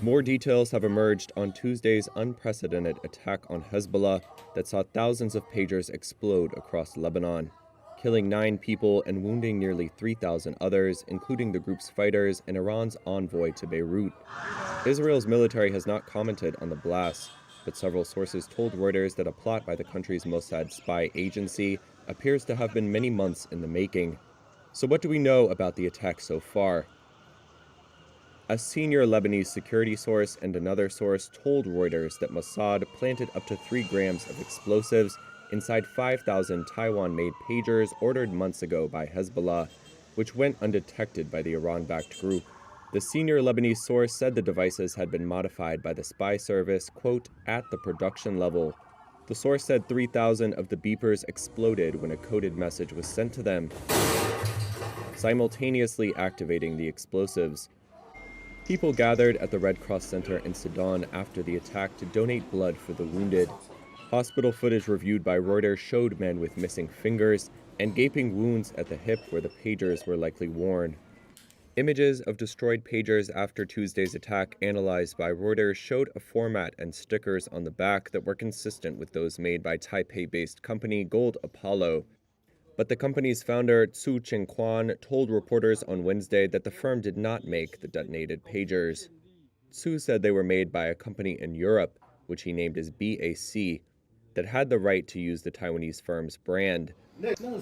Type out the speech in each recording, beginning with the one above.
More details have emerged on Tuesday's unprecedented attack on Hezbollah that saw thousands of pagers explode across Lebanon, killing 9 people and wounding nearly 3,000 others, including the group's fighters and Iran's envoy to Beirut. Israel's military has not commented on the blasts, but several sources told Reuters that a plot by the country's Mossad spy agency appears to have been many months in the making. So what do we know about the attack so far? A senior Lebanese security source and another source told Reuters that Mossad planted up to 3 grams of explosives inside 5,000 Taiwan-made pagers ordered months ago by Hezbollah, which went undetected by the Iran-backed group. The senior Lebanese source said the devices had been modified by the spy service, quote, at the production level. The source said 3,000 of the beepers exploded when a coded message was sent to them, simultaneously activating the explosives. People gathered at the Red Cross Center in Sudan after the attack to donate blood for the wounded. Hospital footage reviewed by Reuters showed men with missing fingers and gaping wounds at the hip where the pagers were likely worn. Images of destroyed pagers after Tuesday's attack analyzed by Reuters showed a format and stickers on the back that were consistent with those made by Taipei-based company Gold Apollo. But the company's founder, Zhu Qingquan, told reporters on Wednesday that the firm did not make the detonated pagers. Zhu said they were made by a company in Europe, which he named as BAC, that had the right to use the Taiwanese firm's brand. None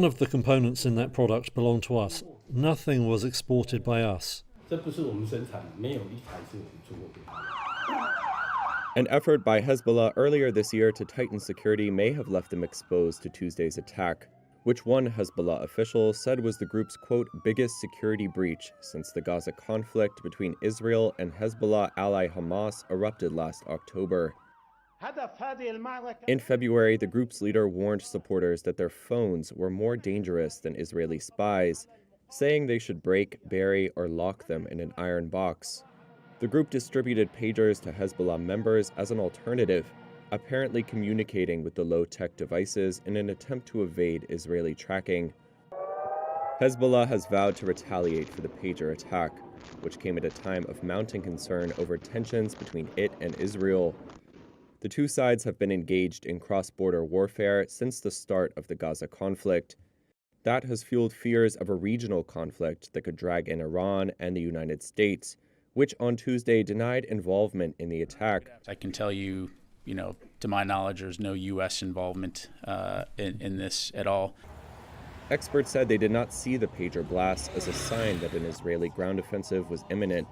of the components in that product belong to us. Nothing was exported by us. An effort by Hezbollah earlier this year to tighten security may have left them exposed to Tuesday's attack, which one Hezbollah official said was the group's, quote, biggest security breach since the Gaza conflict between Israel and Hezbollah ally Hamas erupted last October. In February, the group's leader warned supporters that their phones were more dangerous than Israeli spies, saying they should break, bury, or lock them in an iron box. The group distributed pagers to Hezbollah members as an alternative, apparently communicating with the low-tech devices in an attempt to evade Israeli tracking. Hezbollah has vowed to retaliate for the pager attack, which came at a time of mounting concern over tensions between it and Israel. The two sides have been engaged in cross-border warfare since the start of the Gaza conflict. That has fueled fears of a regional conflict that could drag in Iran and the United States, which on Tuesday denied involvement in the attack. I can tell you, to my knowledge, there's no U.S. involvement in this at all. Experts said they did not see the pager blast as a sign that an Israeli ground offensive was imminent,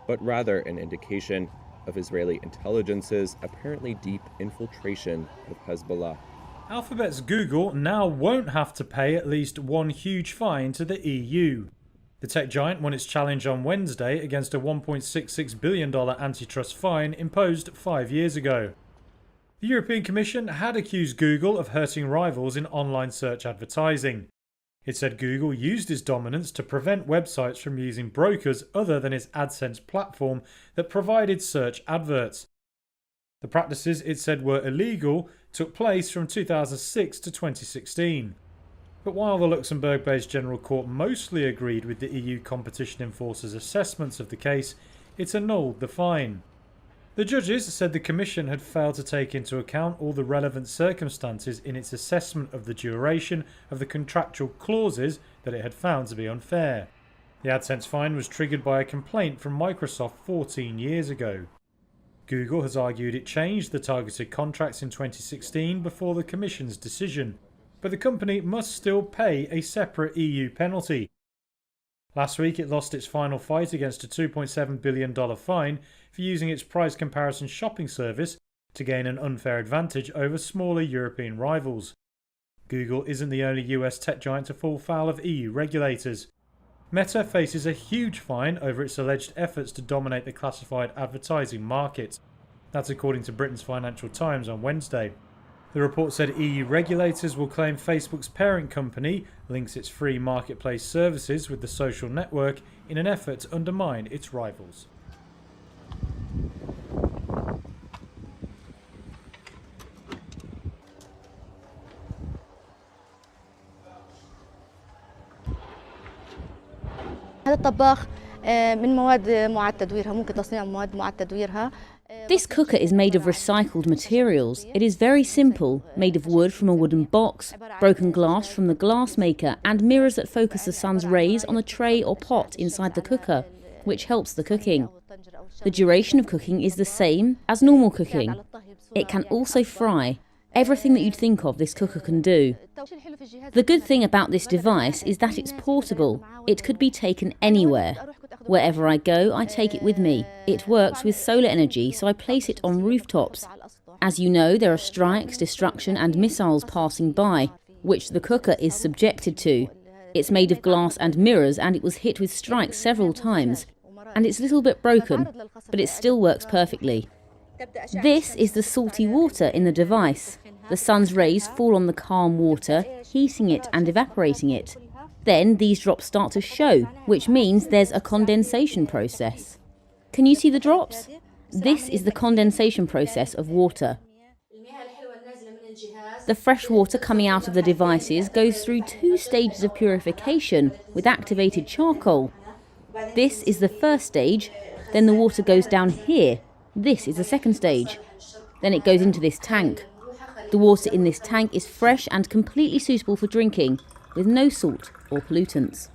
but rather an indication of Israeli intelligence's apparently deep infiltration of Hezbollah. Alphabet's Google now won't have to pay at least one huge fine to the EU. The tech giant won its challenge on Wednesday against a $1.66 billion antitrust fine imposed 5 years ago. The European Commission had accused Google of hurting rivals in online search advertising. It said Google used its dominance to prevent websites from using brokers other than its AdSense platform that provided search adverts. The practices it said were illegal took place from 2006 to 2016. But while the Luxembourg-based General Court mostly agreed with the EU competition enforcer's assessments of the case, it annulled the fine. The judges said the Commission had failed to take into account all the relevant circumstances in its assessment of the duration of the contractual clauses that it had found to be unfair. The AdSense fine was triggered by a complaint from Microsoft 14 years ago. Google has argued it changed the targeted contracts in 2016 before the Commission's decision, but the company must still pay a separate EU penalty. Last week it lost its final fight against a $2.7 billion fine for using its price comparison shopping service to gain an unfair advantage over smaller European rivals. Google isn't the only US tech giant to fall foul of EU regulators. Meta faces a huge fine over its alleged efforts to dominate the classified advertising market. That's according to Britain's Financial Times on Wednesday. The report said EU regulators will claim Facebook's parent company links its free marketplace services with the social network in an effort to undermine its rivals. هذا الطباخ من مواد معاد تدويرها ممكن تصنيع مواد معاد تدويرها. This cooker is made of recycled materials. It is very simple, made of wood from a wooden box, broken glass from the glass maker, and mirrors that focus the sun's rays on a tray or pot inside the cooker, which helps the cooking. The duration of cooking is the same as normal cooking. It can also fry. Everything that you'd think of, this cooker can do. The good thing about this device is that it's portable. It could be taken anywhere. Wherever I go, I take it with me. It works with solar energy, so I place it on rooftops. As you know, there are strikes, destruction and missiles passing by, which the cooker is subjected to. It's made of glass and mirrors, and it was hit with strikes several times. And it's a little bit broken, but it still works perfectly. This is the salty water in the device. The sun's rays fall on the calm water, heating it and evaporating it. Then these drops start to show, which means there's a condensation process. Can you see the drops? This is the condensation process of water. The fresh water coming out of the devices goes through 2 stages of purification with activated charcoal. This is the first stage, then the water goes down here. This is the second stage. Then it goes into this tank. The water in this tank is fresh and completely suitable for drinking, with no salt or pollutants.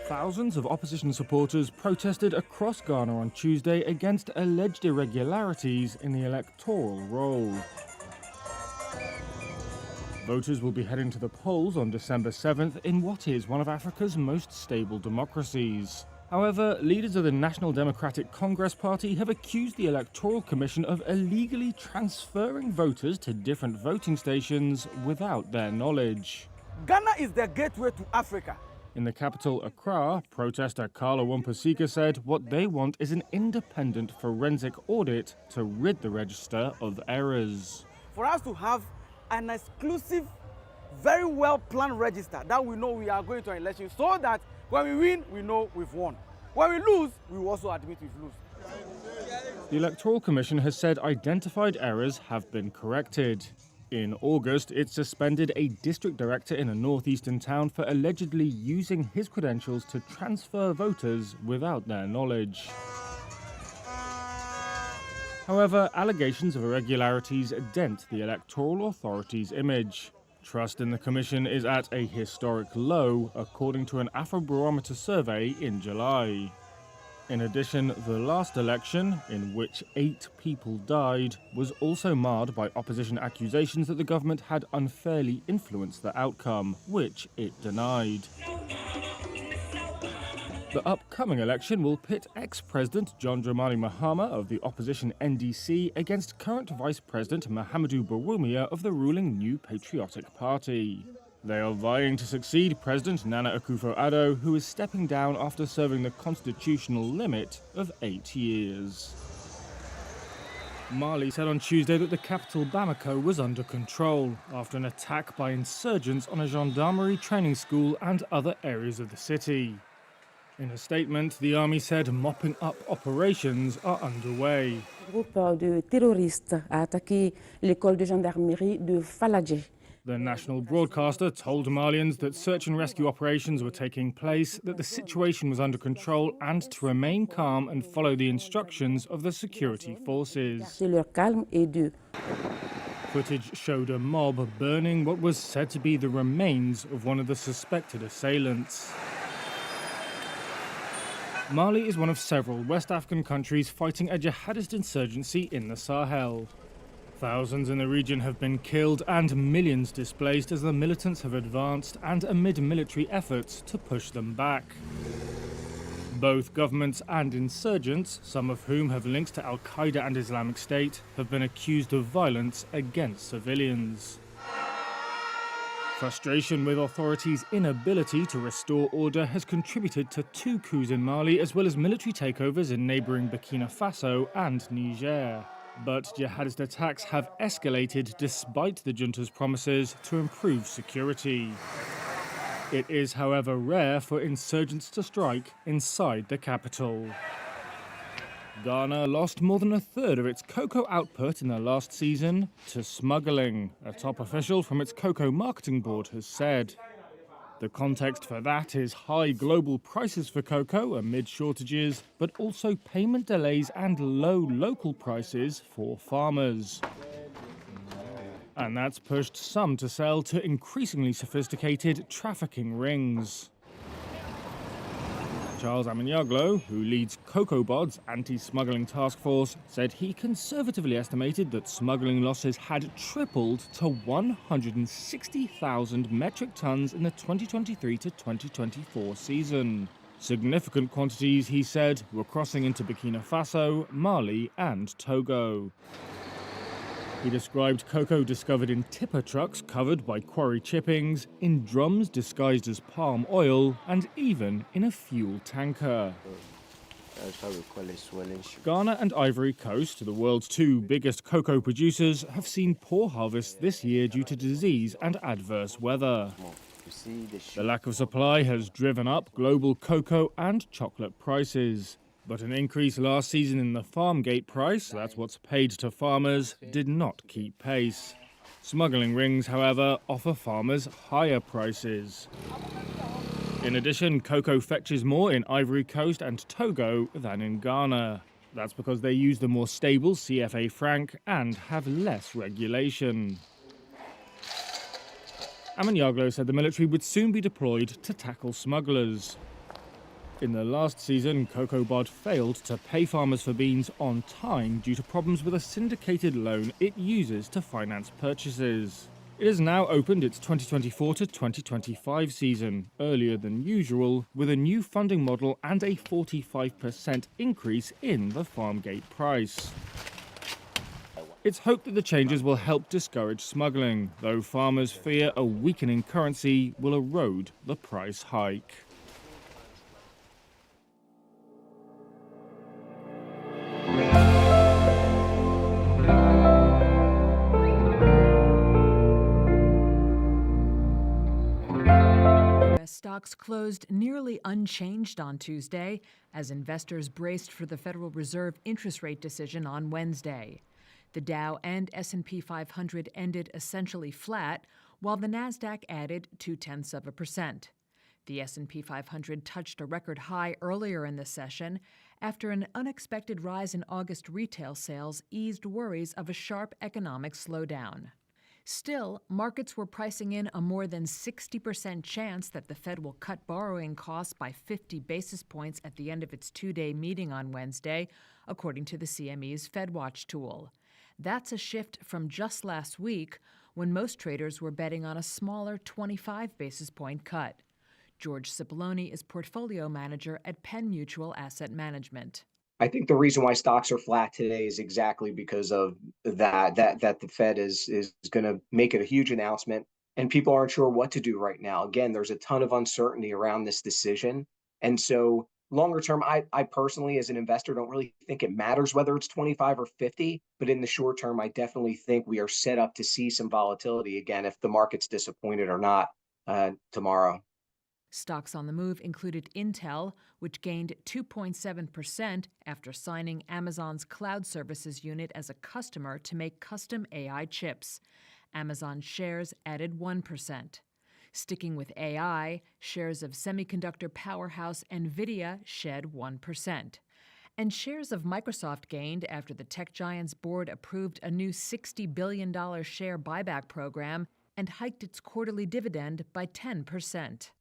Thousands of opposition supporters protested across Ghana on Tuesday against alleged irregularities in the electoral roll. Voters will be heading to the polls on December 7th in what is one of Africa's most stable democracies. However, leaders of the National Democratic Congress Party have accused the Electoral Commission of illegally transferring voters to different voting stations without their knowledge. Ghana is the gateway to Africa. In the capital, Accra, protester Carla Wampasika said what they want is an independent forensic audit to rid the register of errors. For us to have an exclusive, very well-planned register that we know we are going to an election, so that when we win, we know we've won. When we lose, we will also admit we've lost. The Electoral Commission has said identified errors have been corrected. In August, it suspended a district director in a northeastern town for allegedly using his credentials to transfer voters without their knowledge. However, allegations of irregularities dent the electoral authority's image. Trust in the commission is at a historic low, according to an Afrobarometer survey in July. In addition, the last election, in which 8 people died, was also marred by opposition accusations that the government had unfairly influenced the outcome, which it denied. The upcoming election will pit ex-President John Dramani Mahama of the opposition NDC against current Vice President Mahamudu Bawumia of the ruling New Patriotic Party. They are vying to succeed President Nana Akufo-Addo, who is stepping down after serving the constitutional limit of 8 years. Mali said on Tuesday that the capital Bamako was under control after an attack by insurgents on a gendarmerie training school and other areas of the city. In a statement, the army said mopping up operations are underway. Un groupe de terroristes a attaqué l'école de gendarmerie de Faladje. The national broadcaster told Malians that search and rescue operations were taking place, that the situation was under control, and to remain calm and follow the instructions of the security forces. Footage showed a mob burning what was said to be the remains of one of the suspected assailants. Mali is one of several West African countries fighting a jihadist insurgency in the Sahel. Thousands in the region have been killed and millions displaced as the militants have advanced and amid military efforts to push them back. Both governments and insurgents, some of whom have links to Al-Qaeda and Islamic State, have been accused of violence against civilians. Frustration with authorities' inability to restore order has contributed to 2 coups in Mali, as well as military takeovers in neighbouring Burkina Faso and Niger. But jihadist attacks have escalated despite the junta's promises to improve security. It is, however, rare for insurgents to strike inside the capital. Ghana lost more than a third of its cocoa output in the last season to smuggling, a top official from its cocoa marketing board has said. The context for that is high global prices for cocoa amid shortages, but also payment delays and low local prices for farmers. And that's pushed some to sell to increasingly sophisticated trafficking rings. Charles Amanyaglo, who leads CocoBod's anti-smuggling task force, said he conservatively estimated that smuggling losses had tripled to 160,000 metric tons in the 2023 to 2024 season. Significant quantities, he said, were crossing into Burkina Faso, Mali and Togo. He described cocoa discovered in tipper trucks covered by quarry chippings, in drums disguised as palm oil, and even in a fuel tanker. Ghana and Ivory Coast, the world's two biggest cocoa producers, have seen poor harvests this year due to disease and adverse weather. The lack of supply has driven up global cocoa and chocolate prices. But an increase last season in the farm gate price, that's what's paid to farmers, did not keep pace. Smuggling rings, however, offer farmers higher prices. In addition, cocoa fetches more in Ivory Coast and Togo than in Ghana. That's because they use the more stable CFA franc and have less regulation. Amanyaglo said the military would soon be deployed to tackle smugglers. In the last season, CocoBod failed to pay farmers for beans on time due to problems with a syndicated loan it uses to finance purchases. It has now opened its 2024 to 2025 season, earlier than usual, with a new funding model and a 45% increase in the farm gate price. It's hoped that the changes will help discourage smuggling, though farmers fear a weakening currency will erode the price hike. Stocks closed nearly unchanged on Tuesday as investors braced for the Federal Reserve interest rate decision on Wednesday. The Dow and S&P 500 ended essentially flat, while the Nasdaq added 0.2%. The S&P 500 touched a record high earlier in the session after an unexpected rise in August retail sales eased worries of a sharp economic slowdown. Still, markets were pricing in a more than 60% chance that the Fed will cut borrowing costs by 50 basis points at the end of its two-day meeting on Wednesday, according to the CME's FedWatch tool. That's a shift from just last week, when most traders were betting on a smaller 25 basis point cut. George Cipollone is portfolio manager at Penn Mutual Asset Management. I think the reason why stocks are flat today is exactly because of that the Fed is going to make it a huge announcement and people aren't sure what to do right now. Again, there's a ton of uncertainty around this decision. And so longer term, I personally, as an investor, don't really think it matters whether it's 25 or 50. But in the short term, I definitely think we are set up to see some volatility again if the market's disappointed or not tomorrow. Stocks on the move included Intel, which gained 2.7% after signing Amazon's cloud services unit as a customer to make custom AI chips. Amazon shares added 1%. Sticking with AI, shares of semiconductor powerhouse NVIDIA shed 1%. And shares of Microsoft gained after the tech giant's board approved a new $60 billion share buyback program and hiked its quarterly dividend by 10%.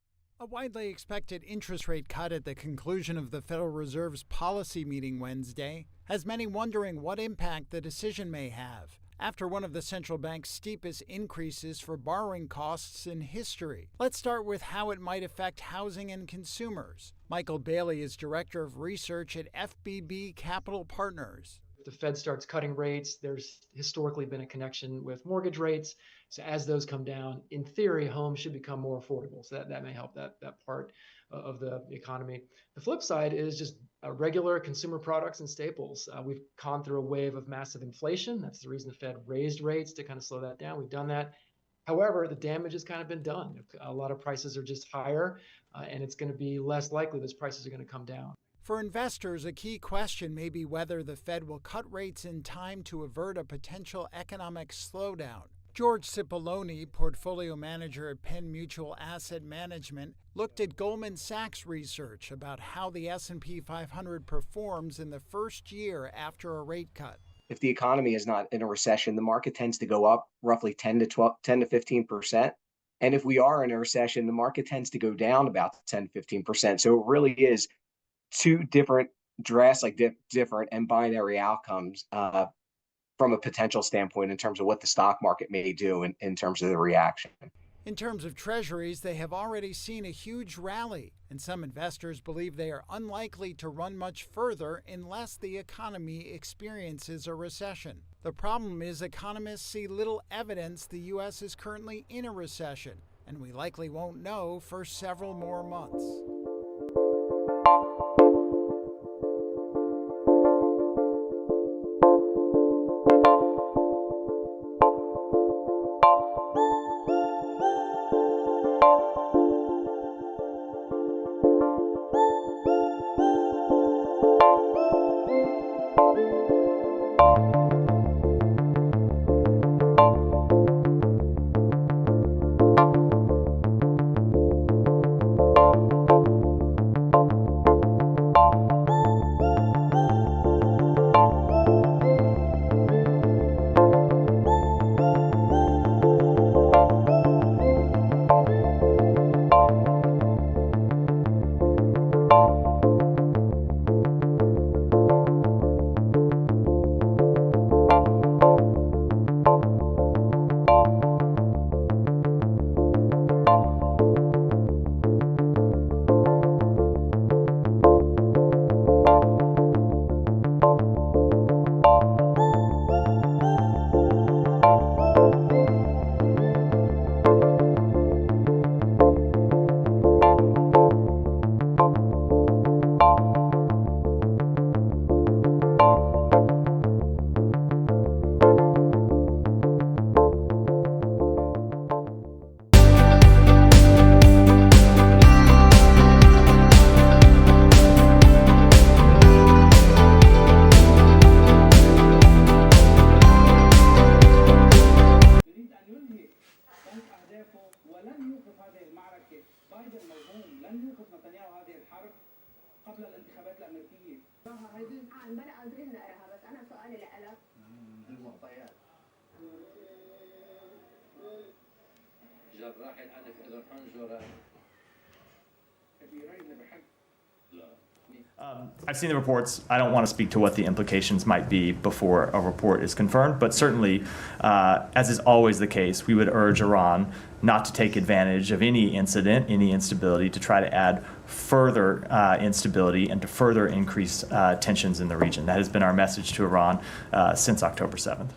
A widely expected interest rate cut at the conclusion of the Federal Reserve's policy meeting Wednesday has many wondering what impact the decision may have after one of the central bank's steepest increases for borrowing costs in history. Let's start with how it might affect housing and consumers. Michael Bailey is director of research at FBB Capital Partners. If the Fed starts cutting rates, there's historically been a connection with mortgage rates. So as those come down, in theory, homes should become more affordable. So that may help that part of the economy. The flip side is just regular consumer products and staples. We've gone through a wave of massive inflation. That's the reason the Fed raised rates to kind of slow that down. We've done that. However, the damage has kind of been done. A lot of prices are just higher, and it's going to be less likely those prices are going to come down. For investors, a key question may be whether the Fed will cut rates in time to avert a potential economic slowdown. George Cipollone, portfolio manager at Penn Mutual Asset Management, looked at Goldman Sachs research about how the S&P 500 performs in the first year after a rate cut. If the economy is not in a recession, the market tends to go up roughly 10 to 15%. And if we are in a recession, the market tends to go down about 10 to 15%. So it really is two different different and binary outcomes from a potential standpoint in terms of what the stock market may do in terms of the reaction. In terms of treasuries, they have already seen a huge rally, and some investors believe they are unlikely to run much further unless the economy experiences a recession. The problem is economists see little evidence the U.S. is currently in a recession, and we likely won't know for several more months. I've seen the reports. I don't want to speak to what the implications might be before a report is confirmed, but certainly, as is always the case, we would urge Iran not to take advantage of any incident, any instability, to try to add further instability and to further increase tensions in the region. That has been our message to Iran since October 7th.